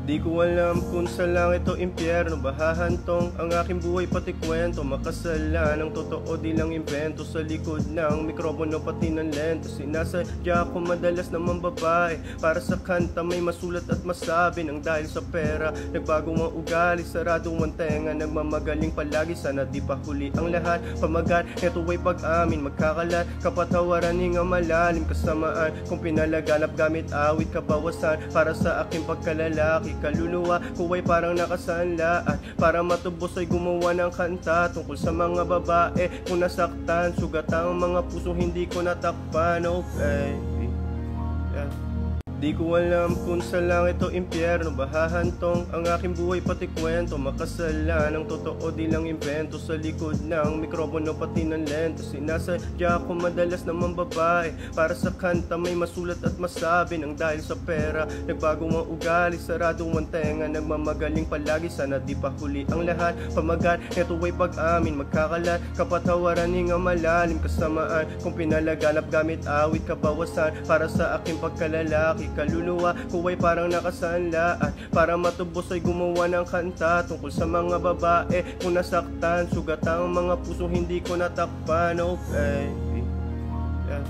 Di ko alam kung sa langit o impyerno bahahantong ang aking buhay pati kwento. Makasalan ang totoo di lang invento. Sa likod ng mikropono pati ng lento, sinasadya ko madalas naman babae. Para sa kanta may masulat at masabi. Nang dahil sa pera nagbago ang ugali, sarado ang tenga, nagmamagaling palagi. Sana di pa huli ang lahat, pamagat neto ay pag-amin. Magkakalat, kapatawaran, hinga malalim. Kasamaan kung pinalaganap gamit awit, kabawasan para sa aking pagkalalaki. Kaluluwa ko ay parang nakasanla at para matubos ay gumawa ng kanta tungkol sa mga babae kung nasaktan. Sugat ang mga puso hindi ko natakpan. Oh baby, yeah. Di ko alam kung sa langit o impyerno bahahantong ang aking buhay pati kwento. Makasalan ang totoo di lang invento. Sa likod ng mikropono pati ng lento, sinasadya ko madalas naman babae. Para sa kanta may masulat at masabi. Nang dahil sa pera nagbago ang ugali, sarado ang tenga, nagmamagaling palagi. Sana di pa huli ang lahat, pamagat neto ay pag-amin. Magkakalat, kapatawaran, hinga malalim. Kasamaan kung pinalaganap gamit awit, kabawasan para sa aking pagkalalaki. Kaluluwa ko ay parang nakasanla at para matubos ay gumawa ng kanta tungkol sa mga babae kung nasaktan. Sugat ang mga puso hindi ko natakpan. Oh baby, yeah.